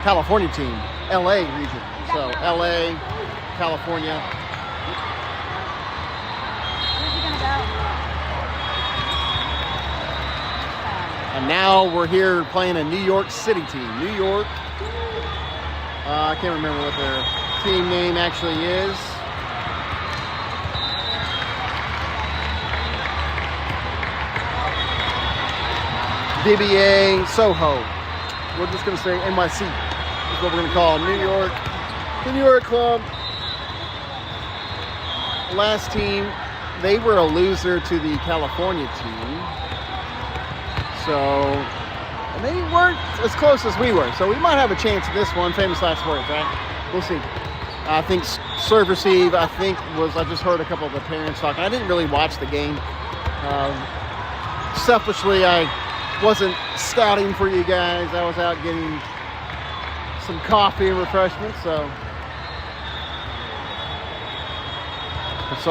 California team, LA region. So LA, California. Where's he gonna go? And now we're here playing a New York City team. New York. I can't remember what their team name actually is. VBA Soho. We're just going to say NYC. That's what we're going to call New York. The New York club. Last team, they were a loser to the California team. So, and they weren't as close as we were. So we might have a chance at this one. Famous last words, right? We'll see. I think serve receive, I just heard a couple of the parents talking. I didn't really watch the game. Selfishly, I wasn't scouting for you guys. I was out getting some coffee and refreshments, so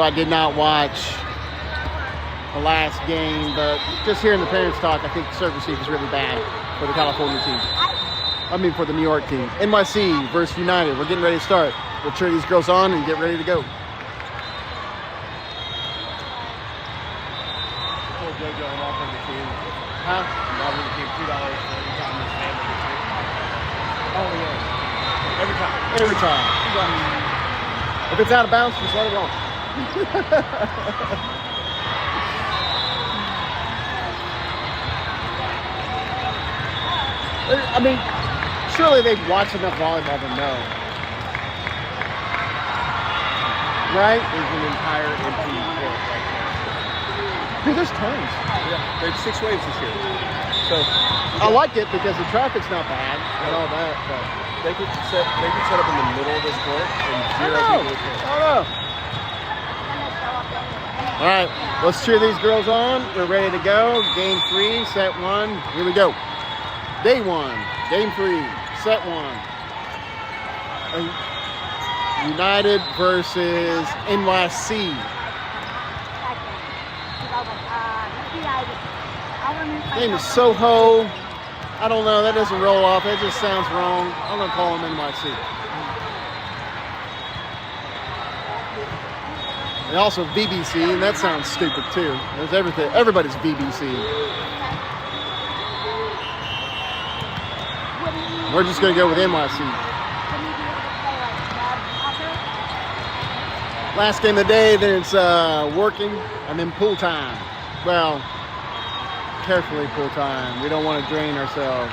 I did not watch the last game, but just hearing the parents talk, I think serve receive is really bad for the California team. I mean for the New York team. NYC versus United. We're getting ready to start. We'll cheer these girls on and get ready to go. Huh? Oh, yeah. Every time. Every time. If it's out of bounds, just let it roll. I mean, surely they've watched enough volleyball to know. Right? There's an entire empty court right there. Dude, there's tons. Yeah, there's 6 waves this year. So I like it because the traffic's not bad and all that, but they could set up in the middle of this court and zero people would care. I know. All right, let's cheer these girls on. We're ready to go. Game 3, set 1. Here we go. Day 1, game 3, set 1. United versus NYC. Name is Soho. I don't know. That doesn't roll off. That just sounds wrong. I'm going to call him NYC. And also VBC, and that sounds stupid too. There's everything. Everybody's VBC. We're just going to go with NYC. Last game of the day, then it's working, and then pool time. Well, carefully pool time. We don't want to drain ourselves.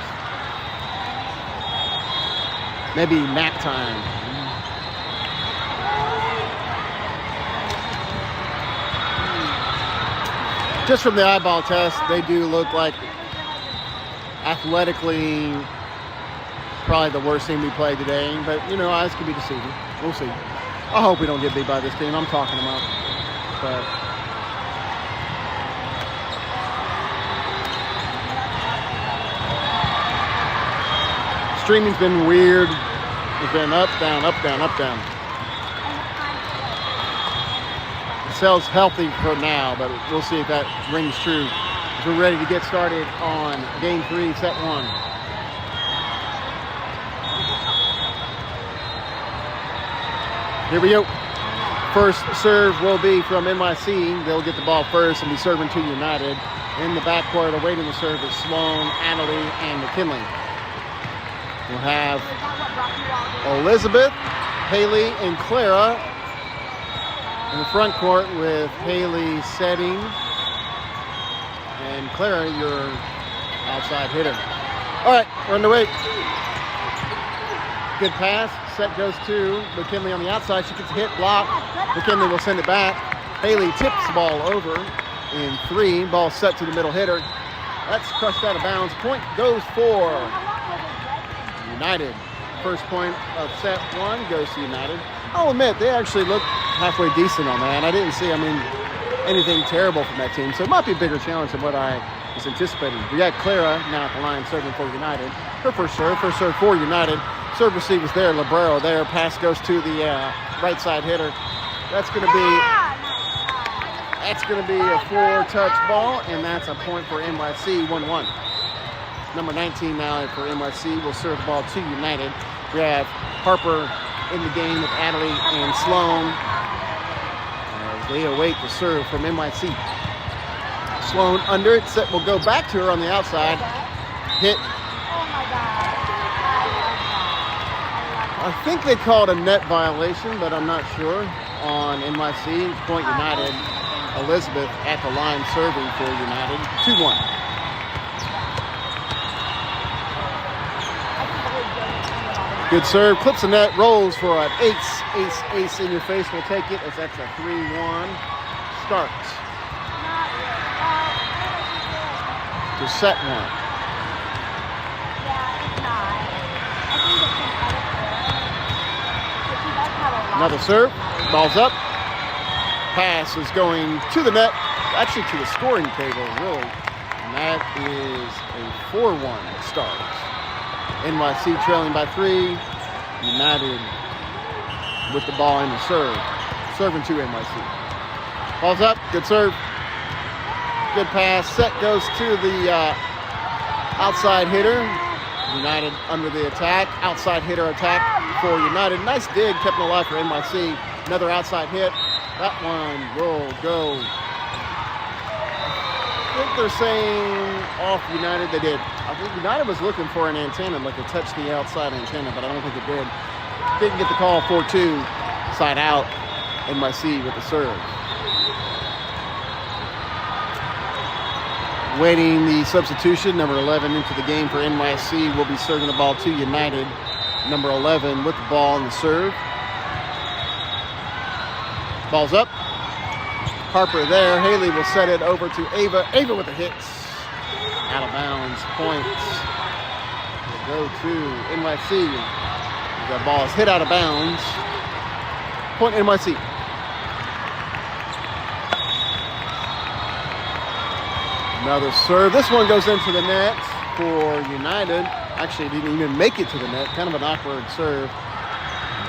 Maybe nap time. Just from the eyeball test, they do look like athletically probably the worst team we played today. But, you know, eyes can be deceiving. We'll see. I hope we don't get beat by this team. I'm talking them up. But streaming's been weird. It's been up, down, up, down, up, down. It sells healthy for now, but we'll see if that rings true. We're ready to get started on game 3, set 1. Here we go. First serve will be from NYC. They'll get the ball first and be serving to United. In the backcourt, awaiting the serve is Sloan, Annalie, and McKinley. We'll have Elizabeth, Haley, and Clara in the front court with Haley setting. And Clara, your outside hitter. All right, we're underway. Good pass. Set goes to McKinley on the outside. She gets a hit, block. McKinley will send it back. Haley tips the ball over in 3. Ball set to the middle hitter. That's crushed out of bounds. Point goes for United. First point of set 1 goes to United. I'll admit, they actually look halfway decent on that. I didn't see, anything terrible from that team. So it might be a bigger challenge than what I was anticipating. We got Clara now at the line serving for United. Her first serve for United. Serve receive is there, Librero there. Pass goes to the right side hitter. That's going to be a 4-touch ball, and that's a point for NYC, 1-1. number 19 now for NYC, will serve the ball to United. We have Harper in the game with Adley and Sloan as they await the serve from NYC. Sloan under it, set will go back to her on the outside. Hit. Oh my God. I think they called a net violation, but I'm not sure on NYC. Point United. Elizabeth at the line serving for United. 2-1. Good serve, clips the net, rolls for an ace, ace, ace in your face. We'll take it as that's a 3-1 start to set one. Yeah, it's not. I think it's an Another serve, ball's up. Pass is going to the net, actually to the scoring table, really. And that is a 4-1 start. NYC trailing by 3. United with the ball in the serve. Serving to NYC. Ball's up. Good serve. Good pass. Set goes to the outside hitter. United under the attack. Outside hitter attack for United. Nice dig. Kept it alive for NYC. Another outside hit. That one will go. I think they're saying off United. They did. I think United was looking for an antenna, like to touch the outside antenna, but I don't think it did. Didn't get the call. 4-2. Side out. NYC with the serve. Waiting the substitution. Number 11 into the game for NYC will be serving the ball to United. Number 11 with the ball in the serve. Ball's up. Harper there. Haley will set it over to Ava. Ava with the hits. Out of bounds. Points. Will go to NYC. The ball is hit out of bounds. Point NYC. Another serve. This one goes into the net for United. Actually, didn't even make it to the net. Kind of an awkward serve.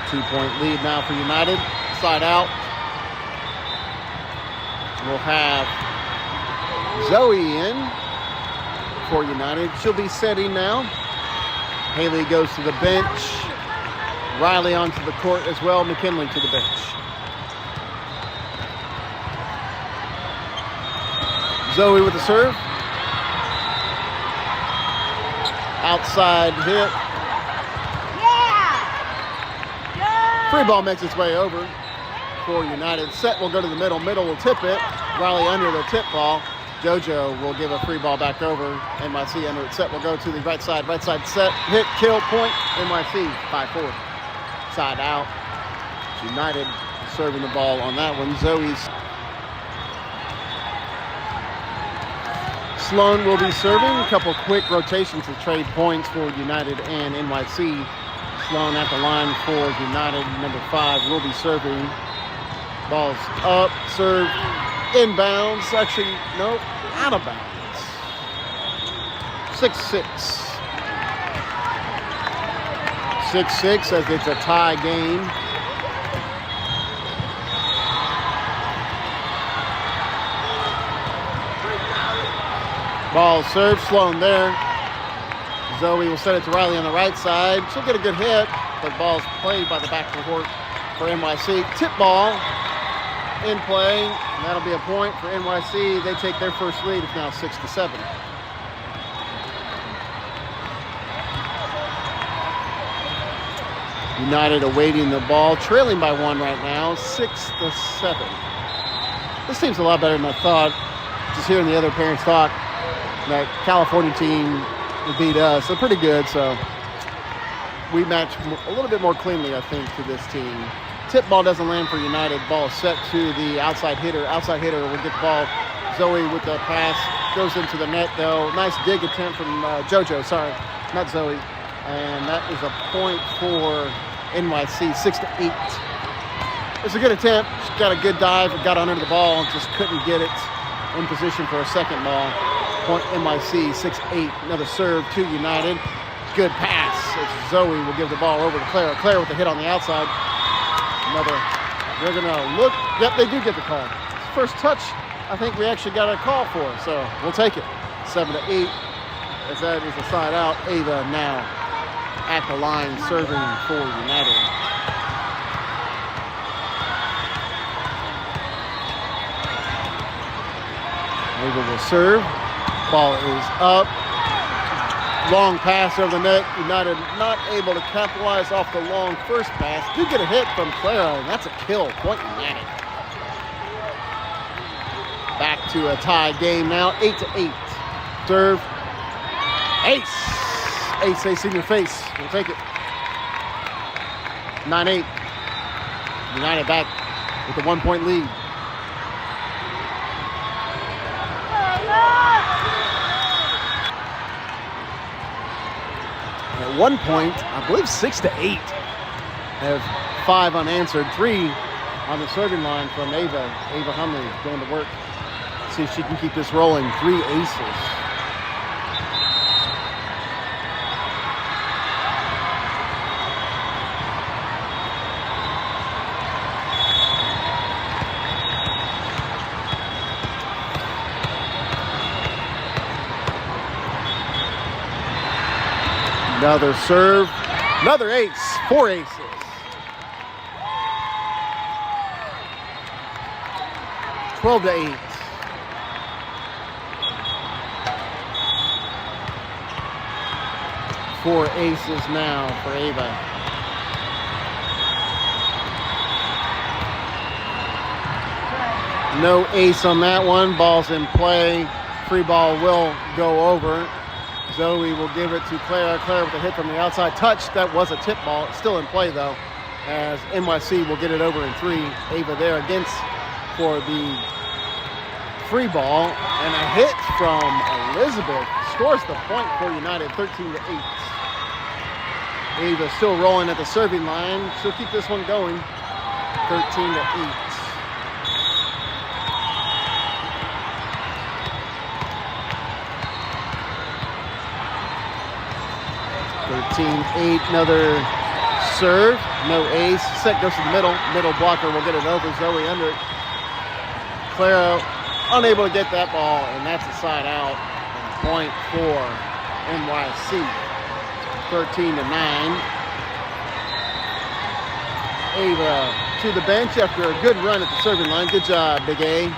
2-point lead now for United. Side out. We'll have Zoe in for United. She'll be setting now. Haley goes to the bench. Riley onto the court as well. McKinley to the bench. Zoe with the serve. Outside hit. Yeah! Free ball makes its way over for United. Set will go to the middle. Middle will tip it. Riley under the tip ball. JoJo will give a free ball back over. NYC under it. Set will go to the right side. Right side set. Hit, kill, point. NYC 5-4. Side out. United serving the ball on that one. Zoe's. Sloan will be serving. A couple quick rotations to trade points for United and NYC. Sloan at the line for United. Number 5 will be serving. Ball's up, serve, inbounds. Actually, no, out of bounds. 6-6. 6-6 as it's a tie game. Ball served, Sloan there. Zoe will set it to Riley on the right side. She'll get a good hit, but ball's played by the back of the court for NYC. Tip ball in play, and that'll be a point for NYC. They take their first lead. It's now 6-7. United awaiting the ball, trailing by 1 right now, 6-7. This team's a lot better than I thought. Just hearing the other parents talk, that California team beat us. They're pretty good, so we match a little bit more cleanly, I think, to this team. Tip ball doesn't land for United. Ball set to the outside hitter. Outside hitter will get the ball. Zoe with the pass. Goes into the net, though. Nice dig attempt from JoJo. Sorry, not Zoe. And that is a point for NYC, 6-8. It's a good attempt. She got a good dive. Got under the ball and just couldn't get it in position for a second ball. Point NYC, 6-8. Another serve to United. Good pass. It's Zoe will give the ball over to Claire. Claire with the hit on the outside. Another. They're going to look. Yep, they do get the call. First touch, I think we actually got a call for, so we'll take it. 7-8. as that is a side out. Ava now at the line serving for United. Ava will serve. Ball is up. Long pass over the net. United not able to capitalize off the long first pass. Do get a hit from Clara, and that's a kill. Point United. Back to a tie game now. 8-8. Serve. Ace. Ace in your face. We'll take it. 9-8. United back with a 1-point lead. At one point, I believe 6-8, have 5 unanswered, 3 on the serving line from Ava. Ava Humley going to work. See if she can keep this rolling. 3 aces. Another serve, another ace, 4 aces. Twelve to 8. Four aces now for Ava. No ace on that one. Ball's in play. Free ball will go over. Zoe will give it to Clara. Clara with a hit from the outside touch. That was a tip ball. It's still in play though, as NYC will get it over in 3. Ava there against for the free ball, and a hit from Elizabeth scores the point for United, 13-8. Ava still rolling at the serving line. She'll keep this one going, 13-8. 13-8, another serve, no ace. Set goes to the middle. Middle blocker will get it over. Zoe under it. Clara unable to get that ball, and that's a side out. And point for NYC. 13-9. Ava to the bench after a good run at the serving line. Good job, Big A.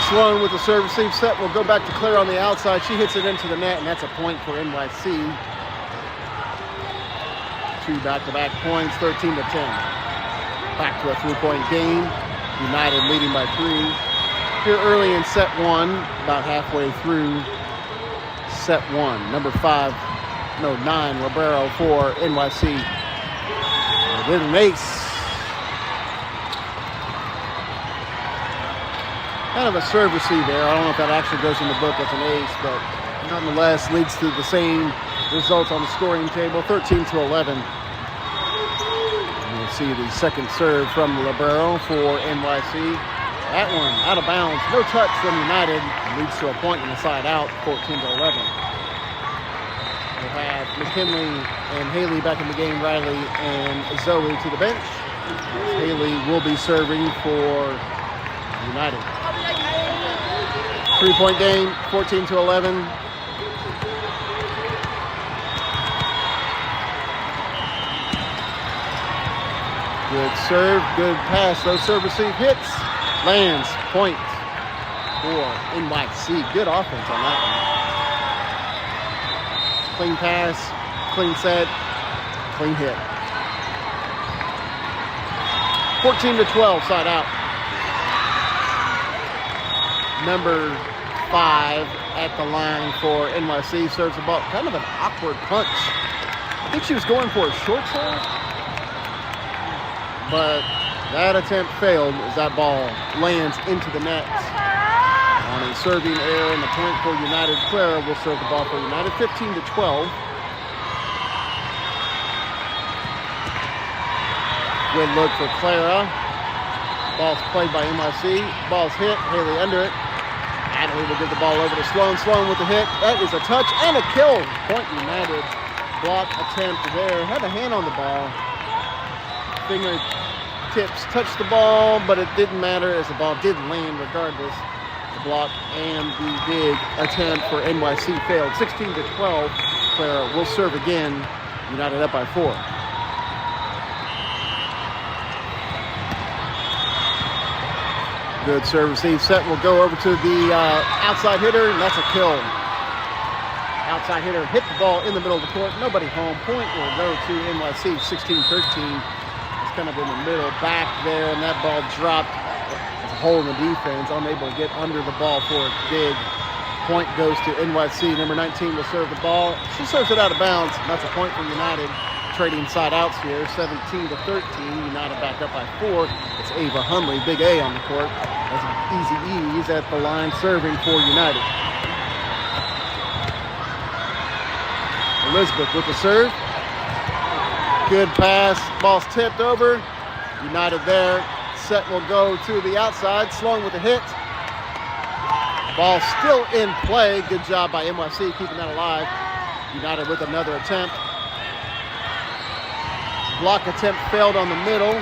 Sloan with the serve receive set will go back to Claire on the outside. She hits it into the net, and that's a point for NYC. 2 back-to-back points, 13-10. Back to a 3-point game. United leading by 3. Here early in set 1, about halfway through set 1. Number 9, Ribeiro for NYC. With an ace. Kind of a serve receive there. I don't know if that actually goes in the book as an ace, but nonetheless leads to the same results on the scoring table, 13-11. You'll see the second serve from Libero for NYC. That one out of bounds, no touch from United, leads to a point in the side out, 14-11. We'll have McKinley and Haley back in the game, Riley and Zoe to the bench. Haley will be serving for United. 3-point game, 14-11. Good serve, good pass. Those serve receive hits. Lands, point for NYC. Good offense on that one. Clean pass, clean set, clean hit. 14-12, side out. Number 5 at the line for NYC serves the ball. Kind of an awkward punch. I think she was going for a short serve, but that attempt failed as that ball lands into the net. On a serving error and a point for United. Clara will serve the ball for United, 15-12. Good look for Clara. Ball's played by NYC. Ball's hit. Haley under it. Natalie will give the ball over to Sloan. Sloan with the hit. That is a touch and a kill. Point United. Block attempt there. Had a hand on the ball. Tips touched the ball, but it didn't matter as the ball did land regardless. The block and the big attempt for NYC failed. 16-12. Clara will serve again. United up by 4. Good serve receive. Set will go over to the outside hitter, and that's a kill. Outside hitter hit the ball in the middle of the court. Nobody home. Point will go to NYC. 16-13. Kind of in the middle back there, and that ball dropped. There's a hole in the defense, unable to get under the ball for it. Big point goes to NYC. Number 19 will serve the ball. She serves it out of bounds. That's a point for United. Trading side outs here. 17-13. United back up by 4. It's Ava Hunley, big A on the court. That's an easy ease at the line, serving for United. Elizabeth with the serve. Good pass. Ball's tipped over. United there. Set will go to the outside. Sloan with a hit. Ball still in play. Good job by NYC keeping that alive. United with another attempt. Block attempt failed on the middle.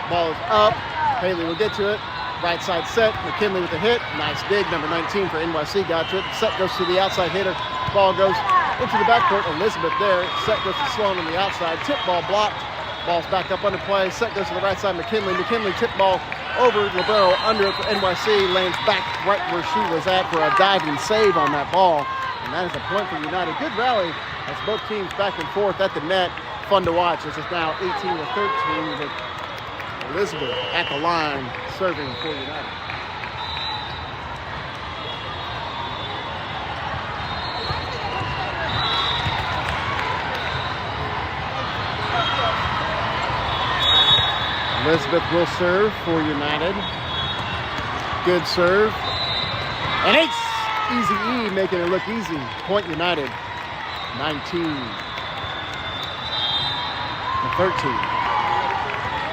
Ball is up. Haley will get to it. Right side set. McKinley with a hit. Nice dig. Number 19 for NYC got to it. Set goes to the outside hitter. Ball goes into the backcourt. Elizabeth there. Set goes to Sloan on the outside. Tip ball blocked. Ball's back up under play. Set goes to the right side. McKinley. McKinley tip ball over. Libero under it for NYC. Lands back right where she was at for a diving save on that ball. And that is a point for United. Good rally as both teams back and forth at the net. Fun to watch. This is now 18-13 with Elizabeth at the line serving for United. Elizabeth will serve for United. Good serve. An ace! Easy E, making it look easy. Point United. 19-13.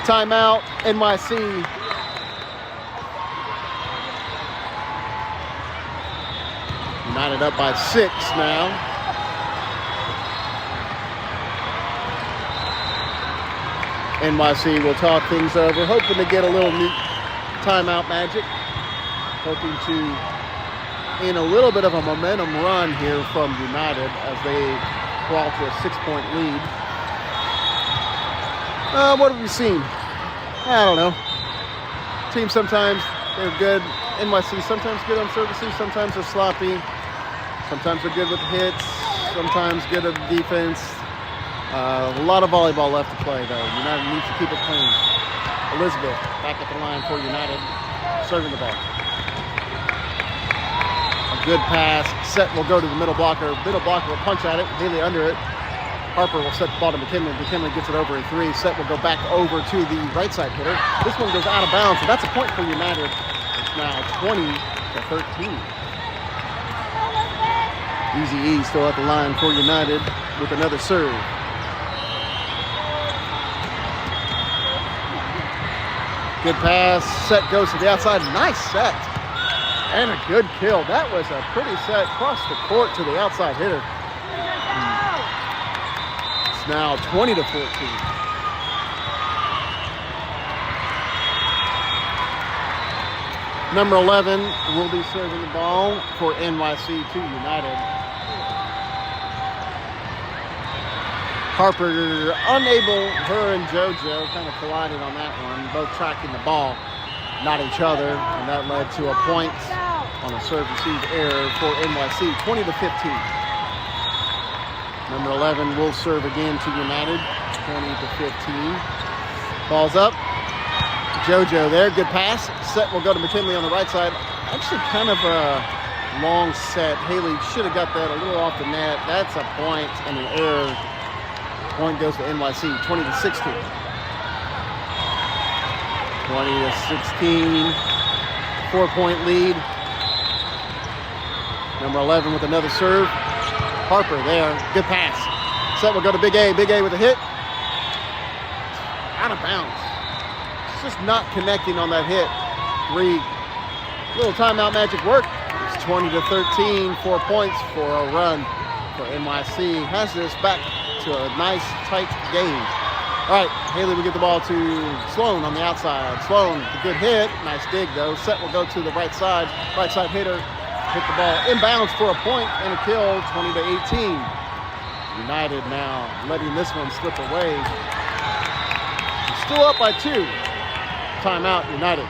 Timeout, NYC. United up by 6 now. NYC will talk things over, hoping to get a little neat timeout magic. Hoping to in a little bit of a momentum run here from United as they crawl to a 6-point lead. What have we seen? I don't know. Teams sometimes they're good. NYC sometimes good on services, sometimes they're sloppy. Sometimes they're good with hits, sometimes good at defense. A lot of volleyball left to play, though. United needs to keep it clean. Elizabeth back at the line for United, serving the ball. A good pass. Set will go to the middle blocker. Middle blocker will punch at it. Haley under it. Harper will set the ball to McKinley. McKinley gets it over in 3. Set will go back over to the right side hitter. This one goes out of bounds, so that's a point for United. It's now 20-13. Easy E still at the line for United with another serve. Good pass. Set goes to the outside. Nice set. And a good kill. That was a pretty set across the court to the outside hitter. It's now 20-14. Number 11 will be serving the ball for NYC to United. Harper unable, her and JoJo kind of collided on that one, both tracking the ball, not each other, and that led to a point on a serve receive error for NYC, 20-15. Number 11 will serve again to United, 20-15. Ball's up. JoJo there, good pass. Set will go to McKinley on the right side. Actually kind of a long set. Haley should have got that a little off the net. That's a point and an error. Point goes to NYC, 20-16. 20-16, 4-point lead. Number 11 with another serve. Harper there, good pass. Set will go to Big A. Big A with a hit. Out of bounds. It's just not connecting on that hit. 3. Little timeout magic work. It's 20-13, 4 points for a run for NYC. Has this back to a nice tight game. All right, Haley will get the ball to Sloan on the outside. Sloan, a good hit. Nice dig, though. Set will go to the right side. Right side hitter. Hit the ball inbounds for a point and a kill, 20-18. United now letting this one slip away. Still up by 2. Timeout, United.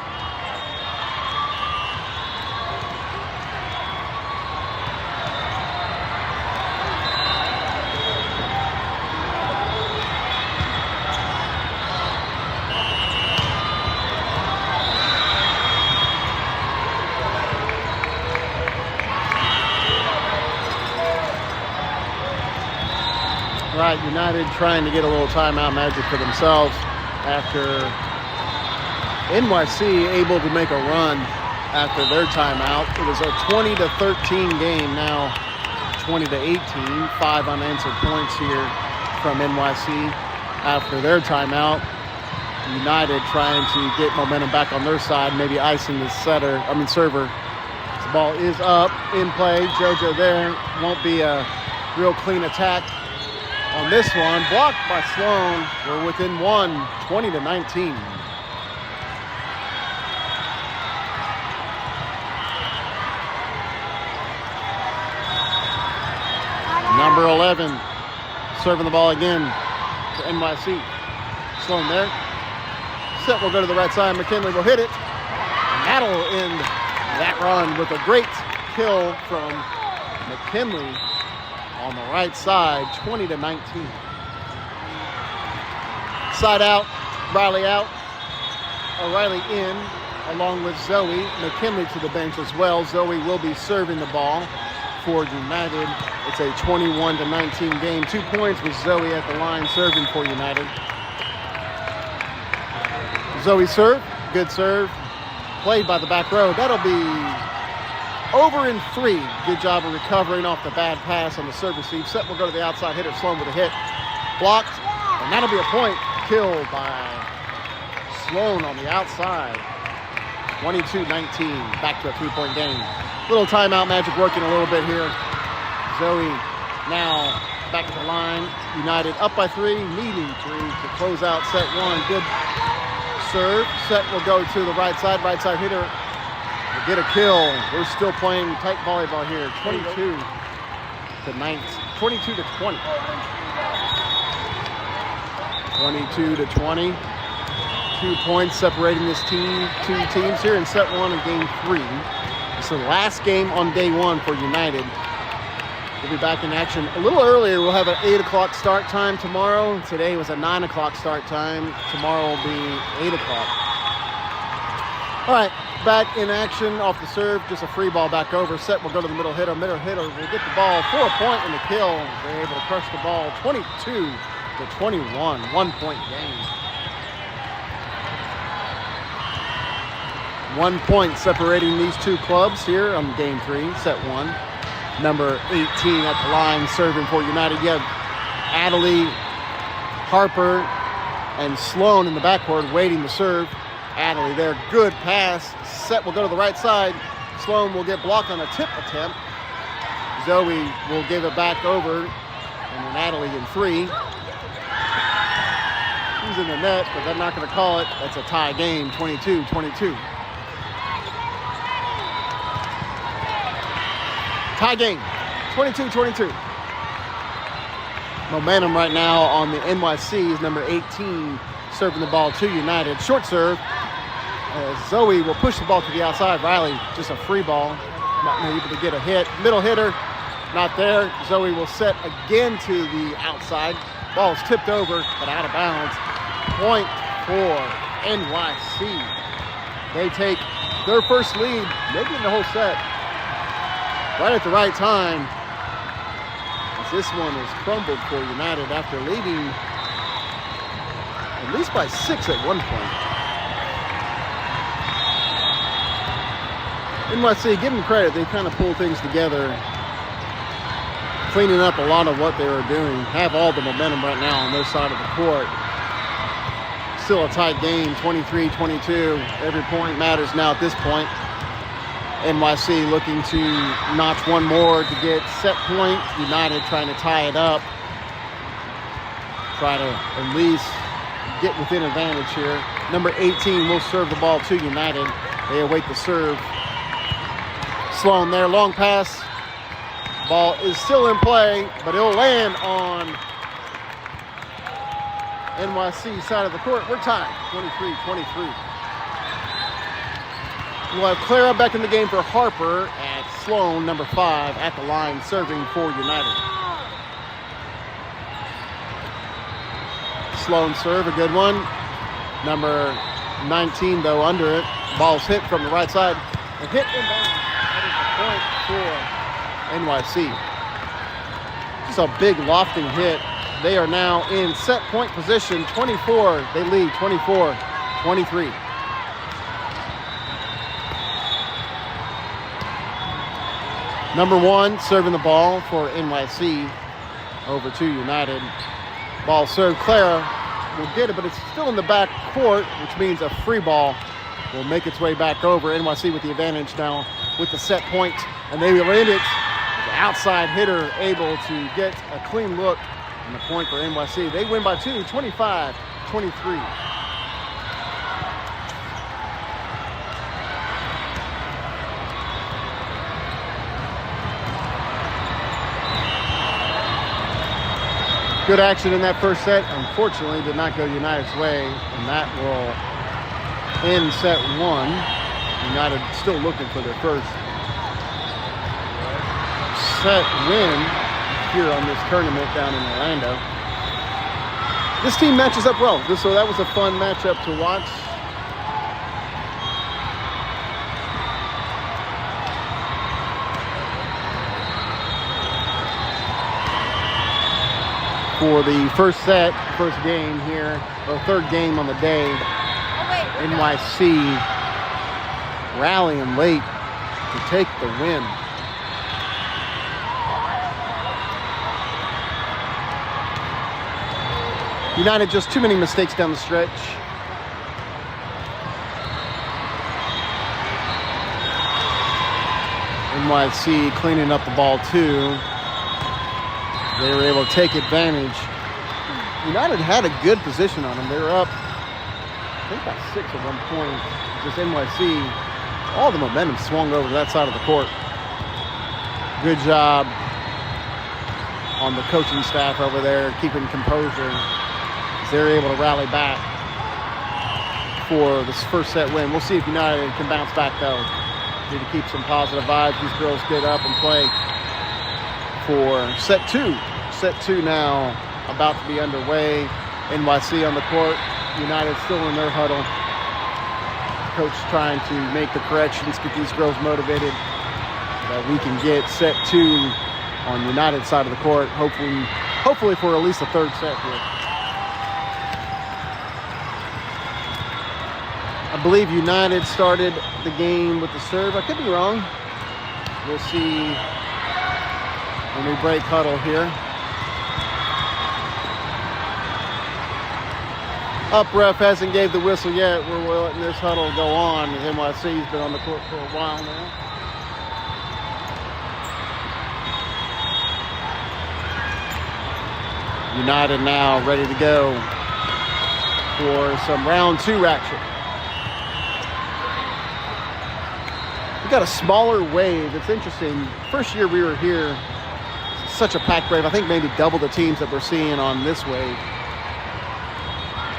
Right, United trying to get a little timeout magic for themselves after NYC able to make a run after their timeout. It was a 20-13 game, now 20-18. 5 unanswered points here from NYC after their timeout. United trying to get momentum back on their side, maybe icing the server. The ball is up, in play. JoJo there. Won't be a real clean attack on this one. Blocked by Sloan. We're within 1, 20-19. Number 11 serving the ball again to NYC. Sloan there. Set will go to the right side. McKinley will hit it. And that'll end that run with a great kill from McKinley on the right side, 20-19. Side out, Riley out. O'Reilly in, along with Zoe. McKinley to the bench as well. Zoe will be serving the ball for United. It's a 21-19 game. 2 points with Zoe at the line serving for United. Zoe serve, good serve. Played by the back row. That'll be over in 3. Good job of recovering off the bad pass on the serve receive. Set will go to the outside hitter. Sloan with a hit. Blocked. And that'll be a point. Killed by Sloan on the outside. 22-19. Back to a 3-point game. Little timeout magic working a little bit here. Zoe now back at the line. United up by 3. Needing 3 to close out set 1. Good serve. Set will go to the right side. Right side hitter will get a kill. We're still playing tight volleyball here. 22-20. 22-20. 2 points separating this team. 2 teams here in set 1 of game 3. It's the last game on day 1 for United. We'll be back in action a little earlier. We'll have an 8 o'clock start time tomorrow. Today was a 9 o'clock start time. Tomorrow will be 8 o'clock. All right, back in action off the serve. Just a free ball back over. Set will go to the middle hitter. Middle hitter will get the ball for a point in the kill. They're able to crush the ball 22-21. 1 point game. 1 point separating these 2 clubs here on game 3, set 1. Number 18 at the line serving for United. You have Adley, Harper, and Sloan in the backcourt waiting to serve. Adley there, good pass. Set will go to the right side. Sloan will get blocked on a tip attempt. Zoe will give it back over. And then Adley in 3. He's in the net, but they're not going to call it. That's a tie game, 22-22. Tie game, 22-22. Momentum right now on the NYC is number 18 serving the ball to United. Short serve. Zoe will push the ball to the outside. Riley, just a free ball. Not able to get a hit. Middle hitter, not there. Zoe will set again to the outside. Ball's tipped over, but out of bounds. Point for NYC. They take their first lead, maybe in the whole set. Right at the right time, as this one has crumbled for United after leading at least by 6 at one point. NYC, give them credit, they kind of pulled things together, cleaning up a lot of what they were doing, have all the momentum right now on their side of the court. Still a tight game, 23-22. Every point matters now at this point. NYC looking to notch one more to get set point. United trying to tie it up. Try to at least get within advantage here. Number 18 will serve the ball to United. They await the serve. Sloan there, long pass. Ball is still in play, but it'll land on NYC side of the court. We're tied, 23-23. We'll have Clara back in the game for Harper at Sloan, number 5, at the line, serving for United. Sloan serve, a good one. Number 19, though, under it. Ball's hit from the right side. A hit inbound. That is a point for NYC. Just a big lofting hit. They are now in set point position. 24, they lead 24-23. Number 1 serving the ball for NYC over to United. Ball served. Clara will get it, but it's still in the back court, which means a free ball will make its way back over. NYC with the advantage now with the set point, and they will end it. The outside hitter able to get a clean look and the point for NYC. They win by 2, 25-23. Good action in that first set. Unfortunately, did not go United's way, and that will end set 1. United still looking for their first set win here on this tournament down in Orlando. This team matches up well. So that was a fun matchup to watch. For the first set, first game here, or third game on the day, NYC rallying late to take the win. United just too many mistakes down the stretch. NYC cleaning up the ball too. They were able to take advantage. United had a good position on them. They were up, I think, by 6 at one point. Just NYC, all the momentum swung over to that side of the court. Good job on the coaching staff over there, keeping composure. They're able to rally back for this first set win. We'll see if United can bounce back, though. Need to keep some positive vibes. These girls get up and play for set 2. Set 2 now about to be underway. NYC on the court. United still in their huddle. Coach trying to make the corrections, get these girls motivated so that we can get set 2 on United side of the court. Hopefully for at least a third set here. I believe United started the game with the serve. I could be wrong. We'll see when we break huddle here. Up ref hasn't gave the whistle yet. We're letting this huddle go on. NYC's been on the court for a while now. United now ready to go for some round 2 action. We got a smaller wave. It's interesting. First year we were here, such a packed wave. I think maybe double the teams that we're seeing on this wave.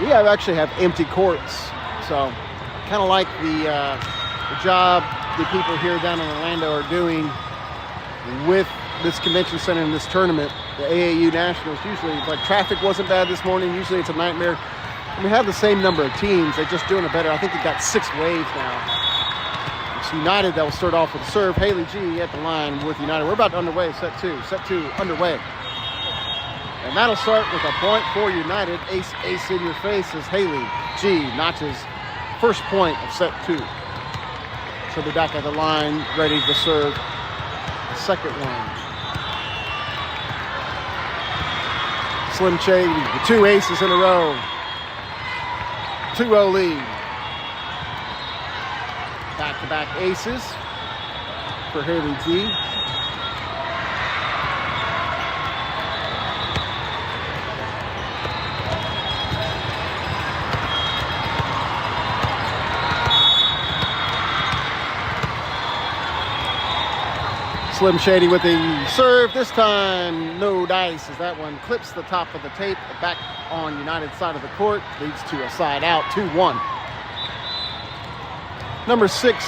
We actually have empty courts, so kind of like the job the people here down in Orlando are doing with this convention center and this tournament, the AAU Nationals. Usually, like, traffic wasn't bad this morning. Usually it's a nightmare. And we have the same number of teams. They're just doing it better. I think we got 6 waves now. It's United that will start off with a serve. Haley G at the line with United. We're about underway, set 2. Set 2 underway. And that'll start with a point for United. Ace in your face as Haley G notches first point of set 2. She'll be back at the line, ready to serve the second one. Slim Shady with 2 aces in a row. 2-0 lead. Back-to-back aces for Haley G. Slim Shady with the serve. This time, no dice as that one clips the top of the tape. Back on United side of the court. Leads to a side out, 2-1. Number 6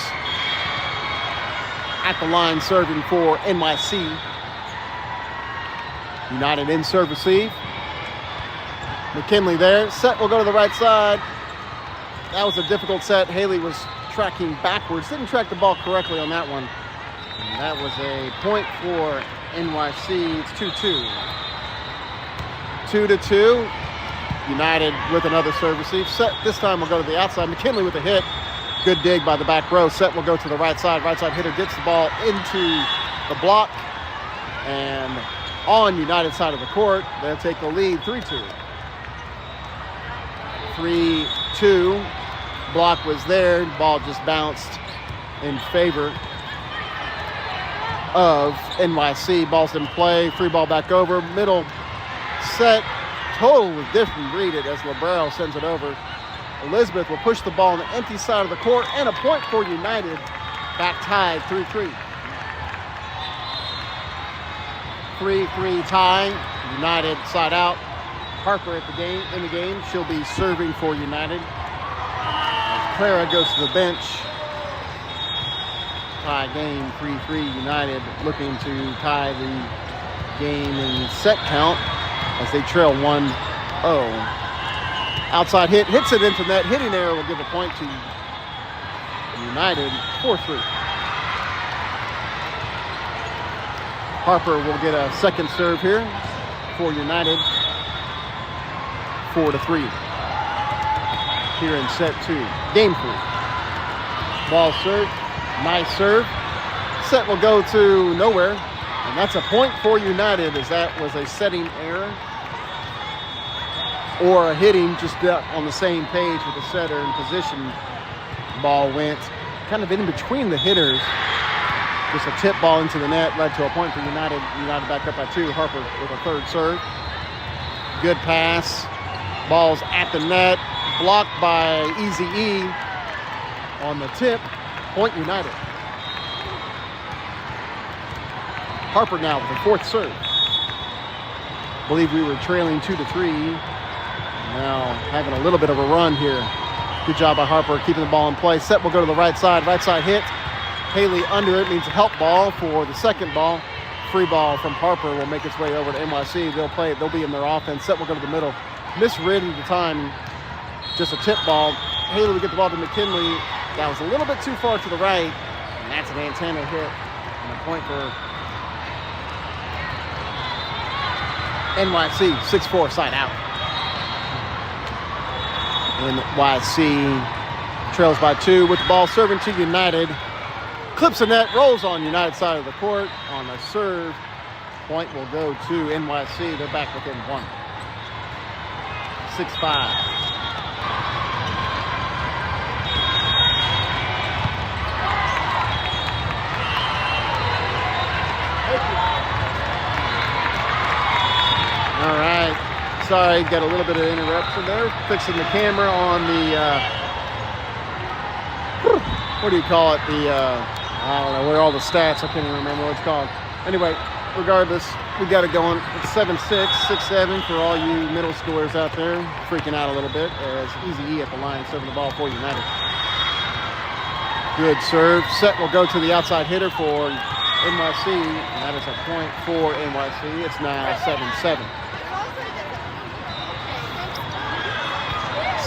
at the line serving for NYC. United in serve receive. McKinley there. Set will go to the right side. That was a difficult set. Haley was tracking backwards. Didn't track the ball correctly on that one. And that was a point for NYC. It's 2-2. 2-2. United with another serve receive. Set this time will go to the outside. McKinley with a hit. Good dig by the back row. Set will go to the right side. Right side hitter gets the ball into the block. And on United side of the court, they'll take the lead 3-2. 3-2. Block was there. Ball just bounced in favor of NYC. Ball's in play. Free ball back over. Middle set. Totally different read it as Librero sends it over. Elizabeth will push the ball on the empty side of the court, and a point for United. Back tied 3-3. 3-3 tie. United side out. Harper in the game. She'll be serving for United. As Clara goes to the bench. Tie game 3-3. United looking to tie the game in set count as they trail 1-0. Outside hit, hits it into net. Hitting error will give a point to United, 4-3. Harper will get a second serve here for United, 4-3. Here in set 2, game 3. Ball serve, nice serve. Set will go to nowhere, and that's a point for United as that was a setting error. Or a hitting, just on the same page with the setter in position. Ball went kind of in between the hitters. Just a tip ball into the net led to a point for United. United back up by 2. Harper with a third serve. Good pass. Ball's at the net. Blocked by Easy E on the tip. Point United. Harper now with the fourth serve. I believe we were trailing 2-3. Now having a little bit of a run here. Good job by Harper keeping the ball in play. Set will go to the right side. Right side hit. Haley under it means a help ball for the second ball. Free ball from Harper will make its way over to NYC. They'll play it. They'll be in their offense. Set will go to the middle. Misread at the time. Just a tip ball. Haley will get the ball to McKinley. That was a little bit too far to the right. And that's an antenna hit. And a point for NYC. 6-4 side out. NYC trails by 2 with the ball serving to United. Clips the net, rolls on United side of the court on a serve. Point will go to NYC. They're back within 1. 6-5. All right. Sorry, got a little bit of interruption there. Fixing the camera on the, what do you call it? I don't know, where are all the stats? I can't even remember what it's called. Anyway, regardless, we got it going. It's 7-6, 6-7 for all you middle schoolers out there. Freaking out a little bit as Easy E at the line serving the ball for United. Good serve. Set will go to the outside hitter for NYC. And that is a point for NYC. It's now 7-7.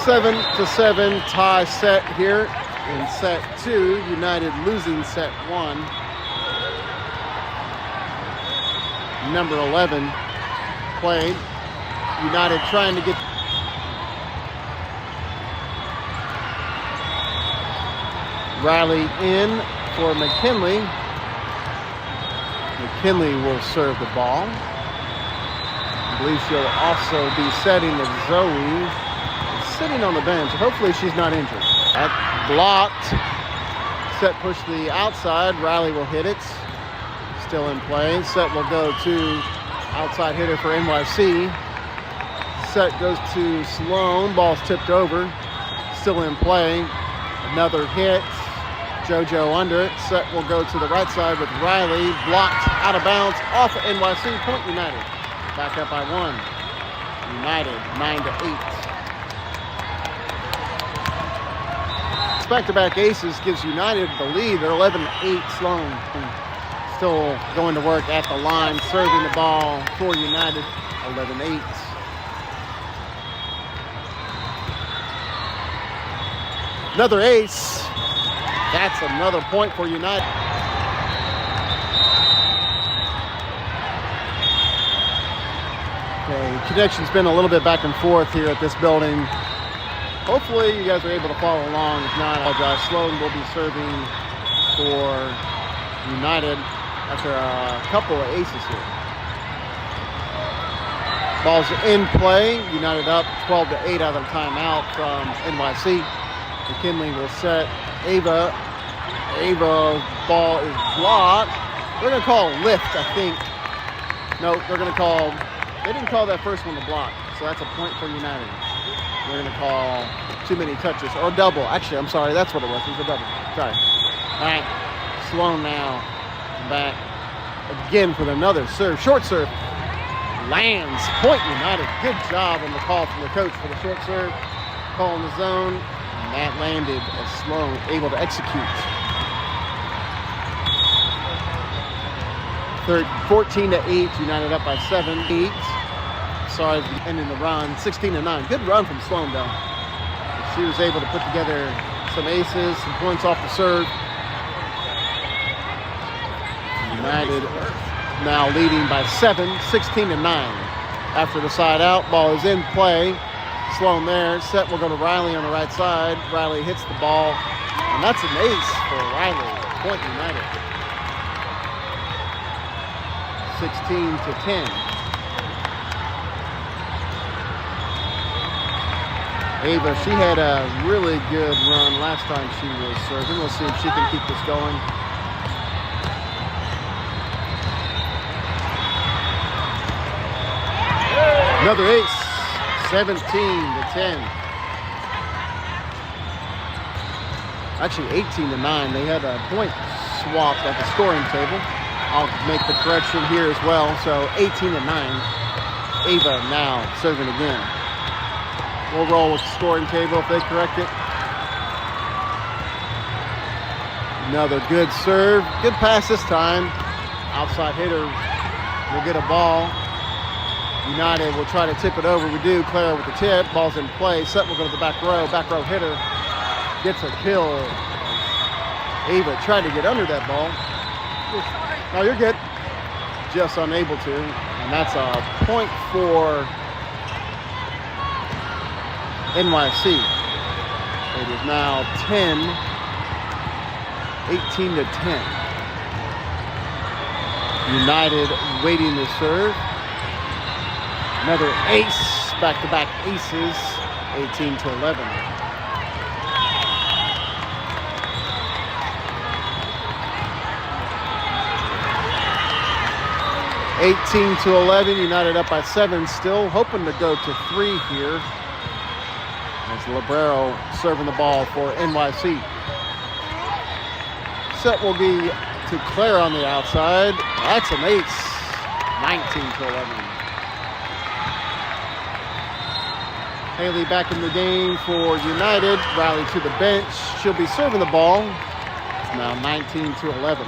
7-7 tie set here in set 2. United losing set 1. Number 11 played. United trying to get Riley in for McKinley. McKinley will serve the ball. I believe she'll also be setting as Zoe sitting on the bench. Hopefully she's not injured. That blocked. Set push the outside. Riley will hit it. Still in play. Set will go to outside hitter for NYC. Set goes to Sloan. Ball's tipped over. Still in play. Another hit. JoJo under it. Set will go to the right side with Riley. Blocked out of bounds off of NYC. Point United. Back up by 1. United 9-8. Back-to-back aces gives United the lead. They're 11-8 Sloan. Still going to work at the line, serving the ball for United. 11-8. Another ace. That's another point for United. Okay, connection's been a little bit back and forth here at this building. Hopefully you guys are able to follow along. If not, I apologize. Sloan will be serving for United after a couple of aces here. Ball's in play. United up 12-8 out of the timeout from NYC. McKinley will set Ava. Ava's ball is blocked. They're going to call a lift, I think. No, they're going to call... They didn't call that first one a block, so that's a point for United. They're going to call too many touches, or double. Actually, I'm sorry, that's what it was. It was a double. Sorry. All right, Sloan now back again for another serve. Short serve. Lands. Point United. Good job on the call from the coach for the short serve. Call in the zone. And that landed as Sloan able to execute. 14-8. United up by 7. 8. Sorry, ending the run. 16-9. Good run from Sloan, though. She was able to put together some aces, some points off the serve. United now leading by 7, 16-9. After the side out, ball is in play. Sloan there. Set will go to Riley on the right side. Riley hits the ball, and that's an ace for Riley. Point United. 16-10. Ava, she had a really good run last time she was serving. We'll see if she can keep this going. Another ace, 17-10. Actually 18-9. They had a point swap at the scoring table. I'll make the correction here as well. So 18-9. Ava now serving again. We'll roll with the scoring table if they correct it. Another good serve. Good pass this time. Outside hitter will get a ball. United will try to tip it over. We do. Clara with the tip. Ball's in play. Set will go to the back row. Back row hitter gets a kill. Ava tried to get under that ball. Oh, you're good. Just unable to. And that's a point for NYC. It is now 18-10. United waiting to serve. Another ace, back-to-back aces, 18-11. United up by 7, still hoping to go to 3 here. As Librero serving the ball for NYC. Set will be to Claire on the outside. That's an ace, 19-11. Haley back in the game for United. Riley to the bench. She'll be serving the ball. It's now 19-11.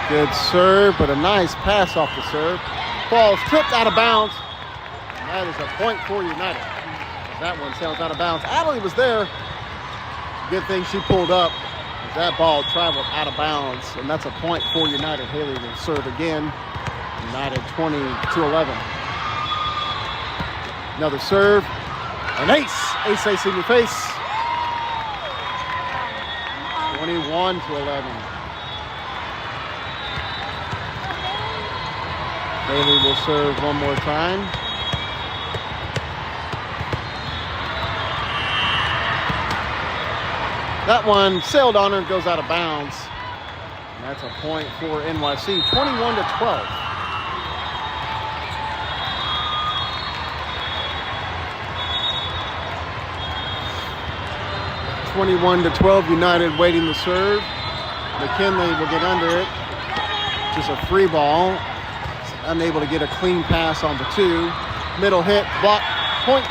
Good serve, but a nice pass off the serve. Ball's tipped out of bounds. And that is a point for United. That one sails out of bounds. Adley was there. Good thing she pulled up. That ball traveled out of bounds, and that's a point for United. Haley will serve again. United 20-11. Another serve. An ace. Ace in your face. 21-11. Haley will serve one more time. That one sailed on her and goes out of bounds. And that's a point for NYC, 21-12. 21-12, United waiting to serve. McKinley will get under it. Just a free ball. Unable to get a clean pass on the 2. Middle hit, block, point,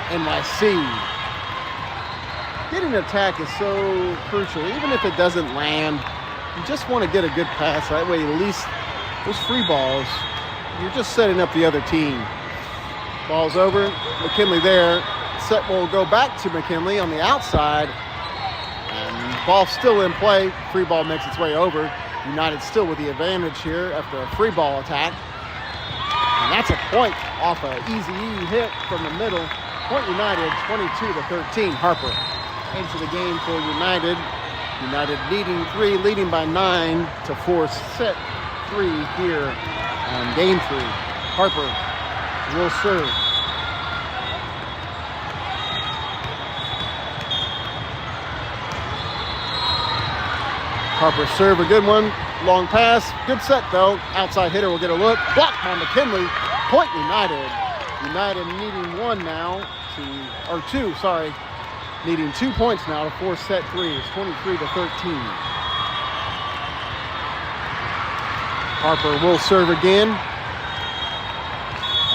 NYC. Getting an attack is so crucial. Even if it doesn't land, you just want to get a good pass. That way, at least those free balls, you're just setting up the other team. Ball's over. McKinley there. Set will go back to McKinley on the outside. And ball still in play. Free ball makes its way over. United still with the advantage here after a free ball attack. And that's a point off an easy hit from the middle. Point United, 22-13. Harper into the game for United. United leading 3, leading by 9 to force set 3 here on game 3. Harper will serve. Harper serve, a good one. Long pass. Good set, though. Outside hitter will get a look. Blocked by McKinley. Point United. United needing 2, needing 2 points now to force set 3. It's 23-13. Harper will serve again.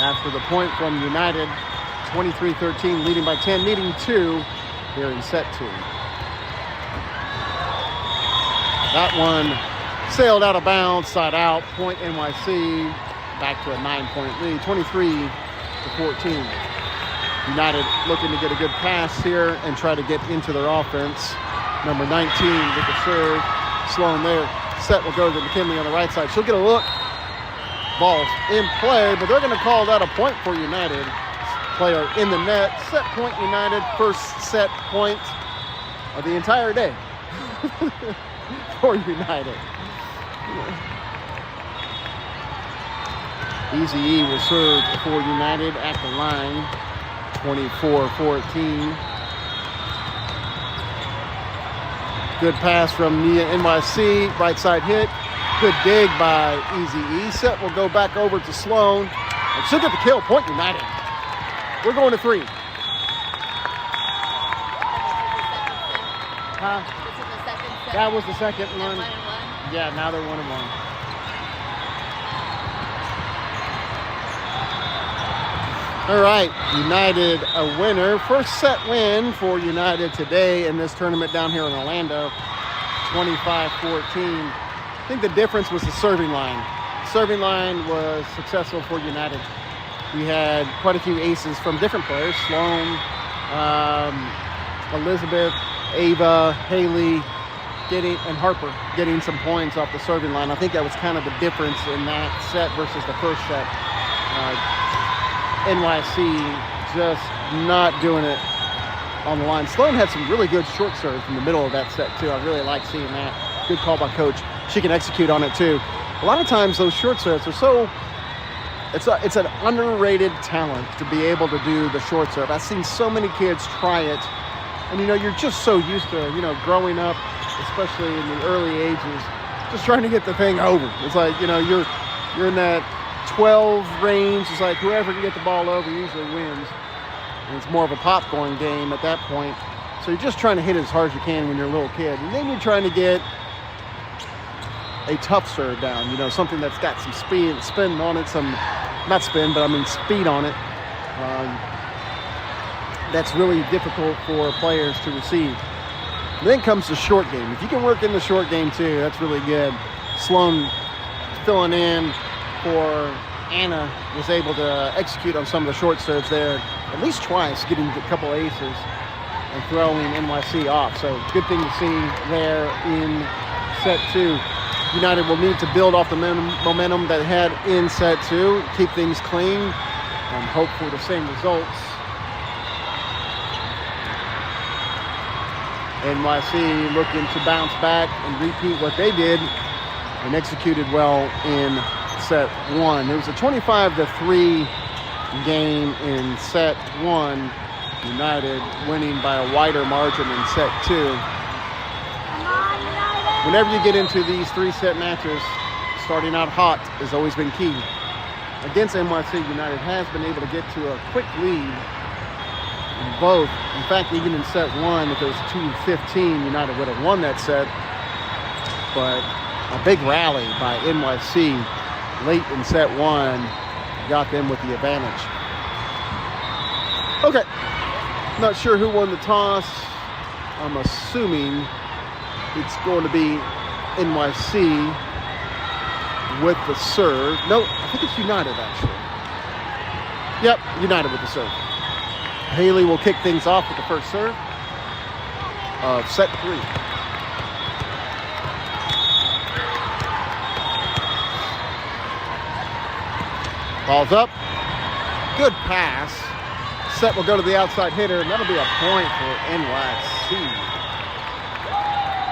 After the point from United, 23-13, leading by 10, needing 2 here in set 2. That one sailed out of bounds, side out, point NYC, back to a 9-point lead, 23-14. United looking to get a good pass here and try to get into their offense. Number 19 with the serve, Sloan there. Set will go to McKinley on the right side. She'll get a look. Ball's in play, but they're going to call that a point for United. Player in the net, set point United, first set point of the entire day. For United. Easy E will serve for United at the line, 24-14. Good pass from Nia NYC, right side hit. Good dig by Easy E. Set will go back over to Sloan. And she'll get the kill, point United. We're going to 3. Huh? That was the second one. Yeah, now they're 1-1. All right, United a winner. First set win for United today in this tournament down here in Orlando, 25-14. I think the difference was the serving line. Serving line was successful for United. We had quite a few aces from different players. Sloan, Elizabeth, Ava, Haley, and Harper getting some points off the serving line. I think that was kind of the difference in that set versus the first set. NYC just not doing it on the line. Sloan had some really good short serves in the middle of that set too. I really like seeing that. Good call by coach. She can execute on it too. A lot of times those short serves are so, it's an underrated talent to be able to do the short serve. I've seen so many kids try it, and you're just so used to growing up, especially in the early ages, just trying to get the thing over. It's like, you're in that 12 range. It's like whoever can get the ball over usually wins. And it's more of a popcorn game at that point. So you're just trying to hit it as hard as you can when you're a little kid. And then you're trying to get a tough serve down, something that's got some speed and spin on it, speed on it. That's really difficult for players to receive. Then comes the short game. If you can work in the short game too, that's really good. Sloan filling in for Anna was able to execute on some of the short serves there, at least twice, getting a couple aces and throwing NYC off. So good thing to see there in set 2. United will need to build off the momentum that they had in set 2, keep things clean, and hope for the same results. NYC looking to bounce back and repeat what they did and executed well in set 1. It was a 25-3 game in set 1. United winning by a wider margin in set 2. Whenever you get into these 3-set matches, starting out hot has always been key. Against NYC, United has been able to get to a quick lead both. In fact, even in set one, if it was 2-15, United would have won that set. But a big rally by NYC late in set one got them with the advantage. Okay, not sure who won the toss. I'm assuming it's going to be NYC with the serve. No, I think it's United actually. Yep, United with the serve. Haley will kick things off with the first serve of set 3. Ball's up. Good pass. Set will go to the outside hitter, and that'll be a point for NYC.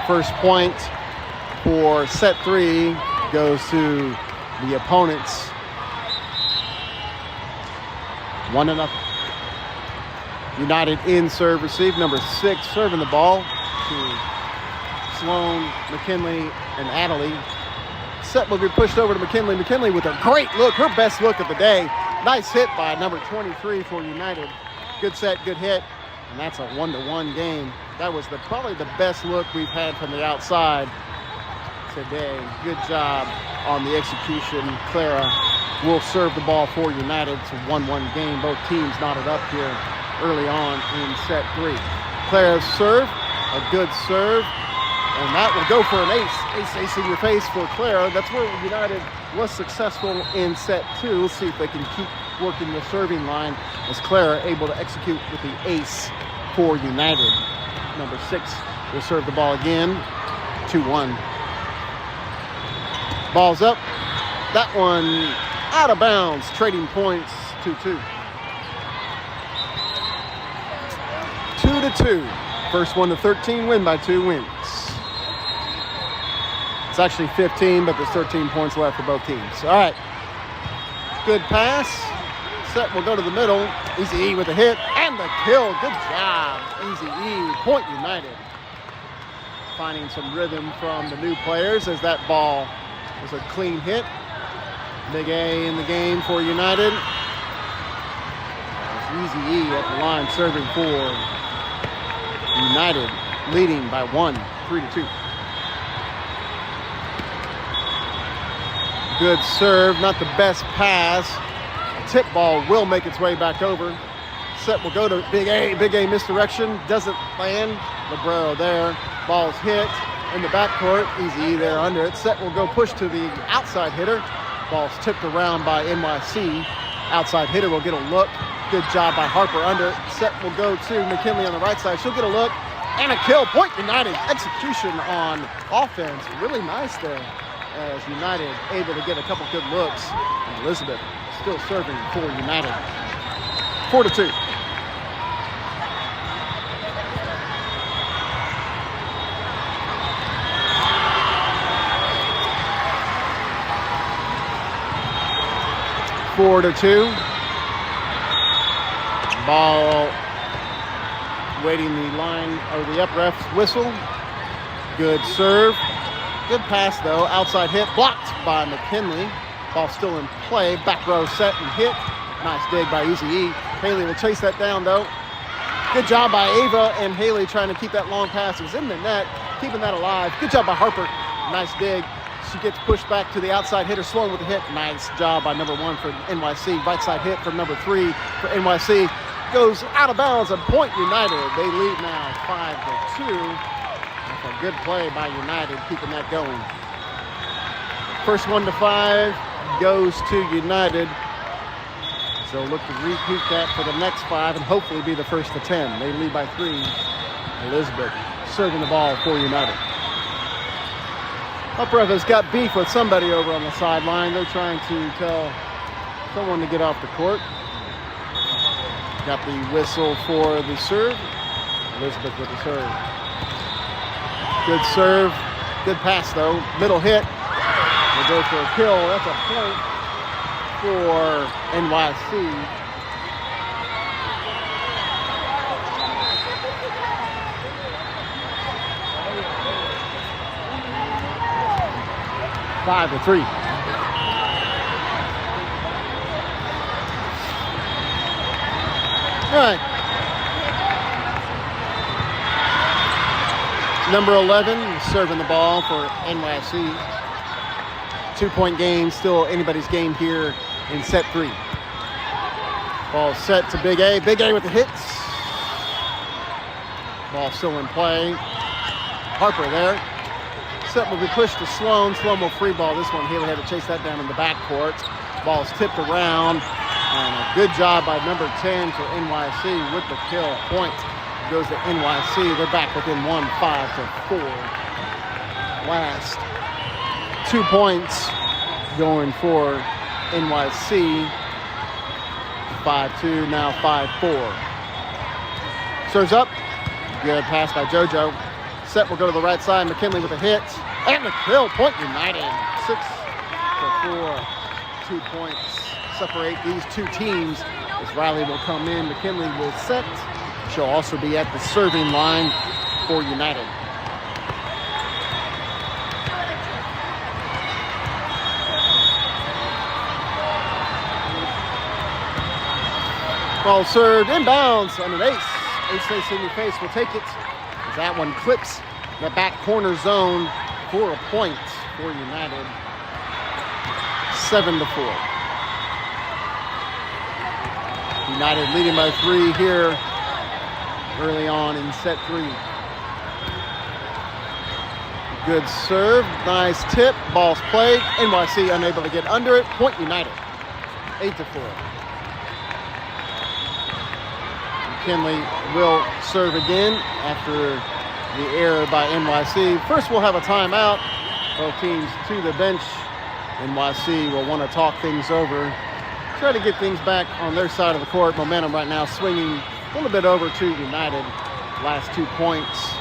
First point for set 3 goes to the opponents. 1-0. United in serve receive. Number 6 serving the ball to Sloan, McKinley, and Adderley. Set will be pushed over to McKinley. McKinley with a great look, her best look of the day. Nice hit by number 23 for United. Good set, good hit, and that's a 1-1 game. That was probably the best look we've had from the outside today. Good job on the execution. Clara will serve the ball for United. It's a 1-1 game. Both teams knotted up here early on in set 3. Clara's serve, a good serve, and that will go for an ace in your face for Clara. That's where United was successful in set 2. We'll see if they can keep working the serving line as Clara able to execute with the ace for United. Number 6 will serve the ball again. 2-1. Ball's up. That one out of bounds. Trading points. 2-2. 2-2. First 1 to 13 win by 2 wins. It's actually 15, but there's 13 points left for both teams. All right. Good pass. Set will go to the middle. Easy E with a hit and the kill. Good job. Easy E. Point United. Finding some rhythm from the new players as that ball was a clean hit. Big A in the game for United. Easy E at the line serving for United, leading by 1, 3-2. Good serve, not the best pass. A tip ball will make its way back over. Set will go to Big A misdirection, doesn't land. Librero there, ball's hit in the backcourt. Easy E there under it. Set will go push to the outside hitter. Ball's tipped around by NYC. Outside hitter will get a look. Good job by Harper under. Set will go to McKinley on the right side. She'll get a look and a kill. Point United. Execution on offense. Really nice there as United able to get a couple good looks. And Elizabeth still serving for United. 4-2. Ball waiting the line or the up ref's whistle. Good serve. Good pass though. Outside hit blocked by McKinley. Ball still in play. Back row set and hit. Nice dig by Easy E. Haley will chase that down though. Good job by Ava and Haley trying to keep that long pass. It was in the net, keeping that alive. Good job by Harper. Nice dig. She gets pushed back to the outside hitter. Sloan with the hit. Nice job by number 1 for NYC. Right side hit from number 3 for NYC. Goes out of bounds and Point United. They lead now 5-2. That's a good play by United, keeping that going. First 1 to 5 goes to United. So look to recoup that for the next 5 and hopefully be the first to 10. They lead by 3. Elizabeth serving the ball for United. Upref has got beef with somebody over on the sideline. They're trying to tell someone to get off the court. Got the whistle for the serve. Elizabeth with the serve. Good serve. Good pass though. Middle hit. We'll go for a kill. That's a point for NYC. Five to 3. All right. Number 11 serving the ball for NYC. 2-point game, still anybody's game here in set 3. Ball set to Big A. Big A with the hits. Ball still in play. Harper there. Set will be pushed to Sloan. Sloan will free ball this one. Haley had to chase that down in the backcourt. Ball's tipped around. And a good job by number 10 for NYC with the kill. Point goes to NYC. They're back within 1, 5-4. Last 2 points going for NYC. 5-2, now 5-4. Serves up. Good pass by JoJo. Set will go to the right side. McKinley with a hit. And the kill. Point United. 6-4. 2 points separate these two teams as Riley will come in. McKinley will set. She'll also be at the serving line for United. Ball served inbounds on an ace. Ace face in your face will take it as that one clips the back corner zone for a point for United. 7-4. United leading by 3 here early on in set 3. Good serve, nice tip, ball's played. NYC unable to get under it. Point United. 8-4. McKinley will serve again after the error by NYC. First, we'll have a timeout. Both teams to the bench. NYC will want to talk things over, try to get things back on their side of the court. Momentum right now swinging a little bit over to United. Last 2 points.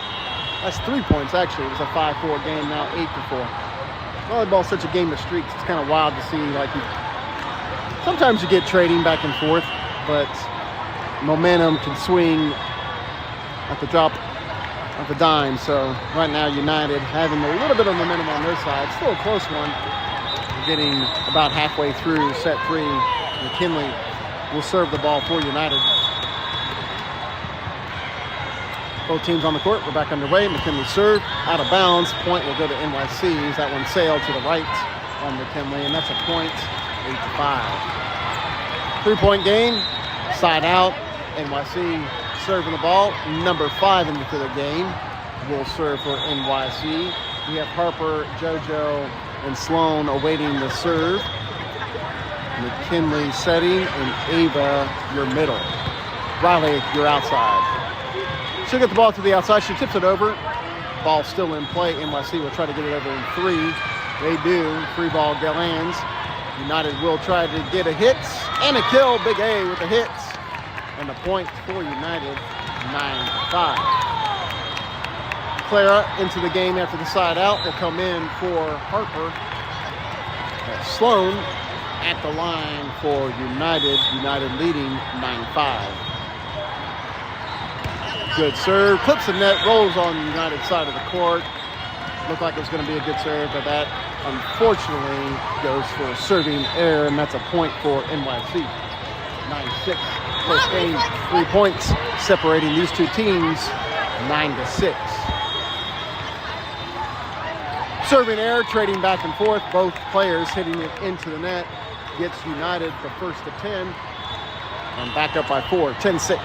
Last 3 points, actually. It was a 5-4 game, now 8-4. Volleyball's such a game of streaks. It's kind of wild to see. Sometimes you get trading back and forth, but momentum can swing at the drop of the dime. So right now United having a little bit of momentum on their side. Still a close one. We're getting about halfway through set 3. McKinley will serve the ball for United. Both teams on the court. We're back underway. McKinley serve out of bounds. Point will go to NYC. That one sailed to the right on McKinley, and that's a point. 8-5. 3-point game. Side out. NYC serving the ball. Number 5 into the game will serve for NYC. We have Harper, JoJo, and Sloan awaiting the serve. McKinley setting, and Ava, your middle. Riley, you're outside. She'll get the ball to the outside. She tips it over. Ball still in play. NYC will try to get it over in 3. They do. Free ball lands. United will try to get a hit and a kill. Big A with the hits. And the point for United, 9-5. Clara into the game after the side out will come in for Harper. Sloan at the line for United. United leading 9-5. Good serve. Clips the net, rolls on the United side of the court. Looked like it was going to be a good serve, but that unfortunately goes for a serving error, and that's a point for NYC. 9-6. First game, 3 points separating these two teams, 9-6. Serving error, trading back and forth. Both players hitting it into the net. Gets United the first to 10. And back up by 4, 10-6.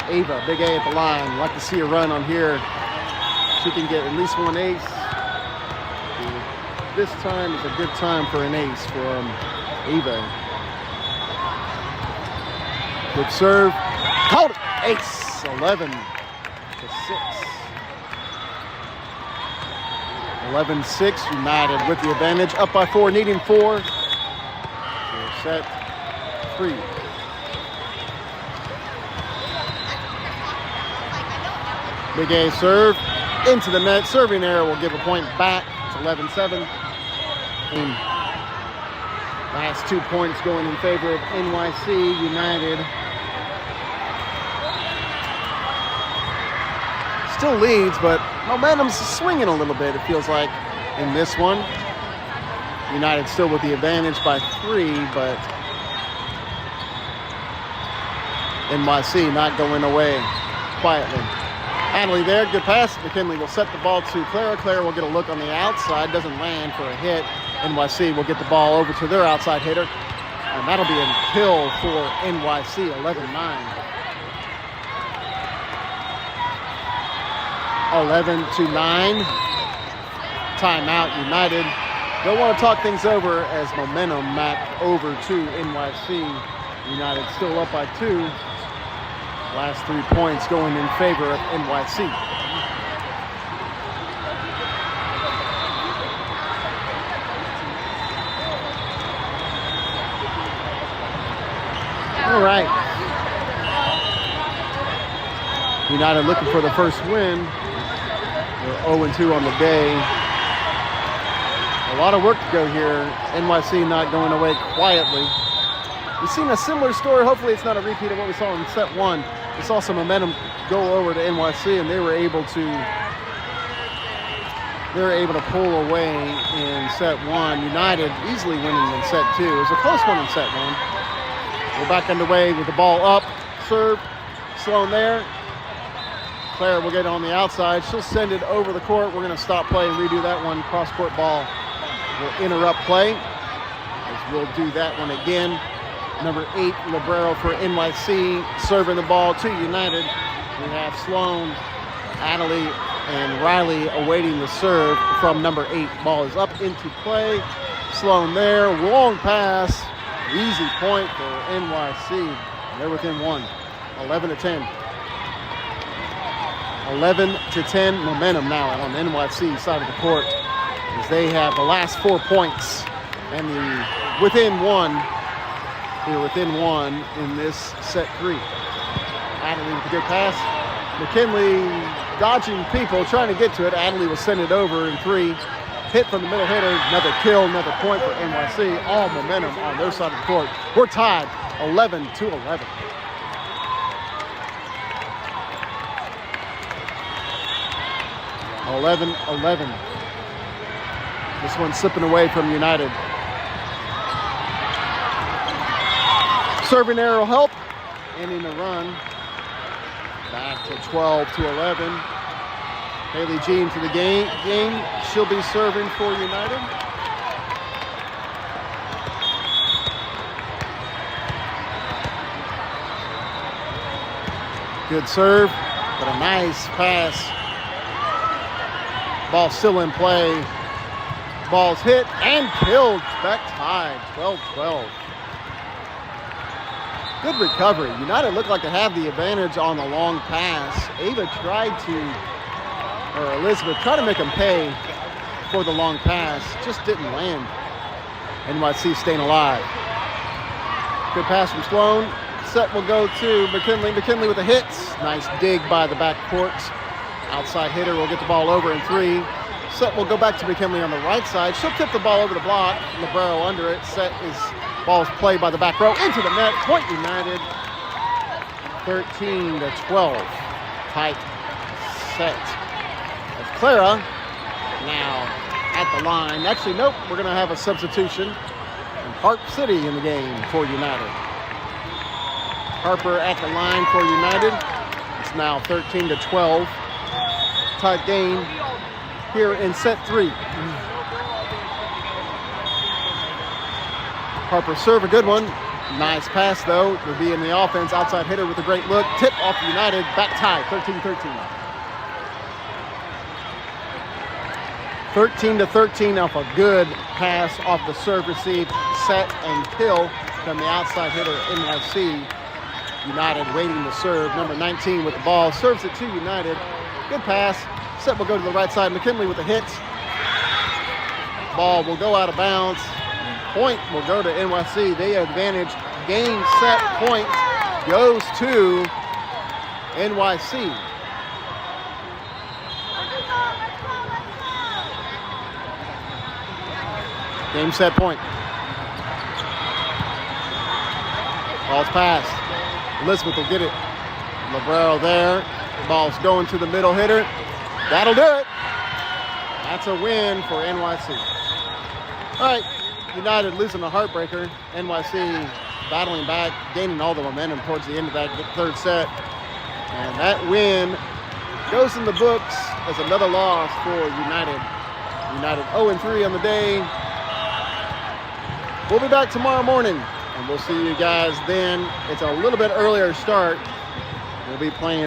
Ava, Big A at the line. Like to see a run on here. She can get at least one ace. This time is a good time for an ace from Ava. Good serve. Called it. Ace. 11-6. 11-6. United with the advantage. Up by 4, needing 4. Set 3. Big A serve into the net. Serving error will give a point back. It's 11-7. Last 2 points going in favor of NYC. United still leads, but momentum's swinging a little bit, it feels like, in this one. United still with the advantage by 3, but NYC not going away quietly. Adley there, good pass. McKinley will set the ball to Clara. Clara will get a look on the outside, doesn't land for a hit. NYC will get the ball over to their outside hitter. And that'll be a kill for NYC, 11-9. 11-9. Timeout, United. They'll want to talk things over as momentum back over to NYC. United still up by 2. Last 3 points going in favor of NYC. All right. United looking for the first win. They're 0-2 on the day. A lot of work to go here. NYC not going away quietly. We've seen a similar story. Hopefully it's not a repeat of what we saw in set 1. We saw some momentum go over to NYC, and they were able to pull away in set 1. United easily winning in set 2. It was a close one in set 1. We're back underway with the ball up. Serve. Sloan there. Claire will get on the outside. She'll send it over the court. We're going to stop play and redo that one. Cross-court ball will interrupt play, as we'll do that one again. Number 8, Libero for NYC, serving the ball to United. We have Sloan, Adley, and Riley awaiting the serve from number 8. Ball is up into play. Sloan there, long pass. Easy point for NYC. They're within 1, 11-10. 11-10 momentum now on the NYC side of the court, as they have the last 4 points and the within 1. Here within 1 in this set 3. Adley with a good pass. McKinley dodging people, trying to get to it. Adley will send it over in 3. Hit from the middle hitter. Another kill, another point for NYC. All momentum on their side of the court. We're tied 11-11. This one's slipping away from United. Serving arrow help, ending the run. Back to 12-11. Haley Jean to the game. She'll be serving for United. Good serve, but a nice pass. Ball still in play. Ball's hit and killed. Back tied, 12-12. Good recovery. United looked like they have the advantage on the long pass. Elizabeth tried to make them pay for the long pass. Just didn't land. NYC staying alive. Good pass from Sloan. Set will go to McKinley. McKinley with a hit. Nice dig by the back court. Outside hitter will get the ball over in 3. Set will go back to McKinley on the right side. She'll tip the ball over the block. Libero under it. Ball's played by the back row into the net. Point United. 13-12. Tight set. As Clara now at the line. Actually, nope. We're going to have a substitution. And Harp City in the game for United. Harper at the line for United. It's now 13-12. Tight game here in set 3. Harper serve, a good one. Nice pass though. Will be in the offense. Outside hitter with a great look. Tip off United. Back tie, 13-13. 13-13 off a good pass off the serve receive. Set and kill from the outside hitter NYC. United waiting to serve. Number 19 with the ball. Serves it to United. Good pass. Set will go to the right side. McKinley with a hit. Ball will go out of bounds. Point will go to NYC. They advantage. Game, set, point goes to NYC. Game, set, point. Ball's passed. Elizabeth will get it. Libero there. Ball's going to the middle hitter. That'll do it. That's a win for NYC. All right, United losing a heartbreaker. NYC battling back, gaining all the momentum towards the end of that third set. And that win goes in the books as another loss for United. United 0-3 on the day. We'll be back tomorrow morning, and we'll see you guys then. It's a little bit earlier start. We'll be playing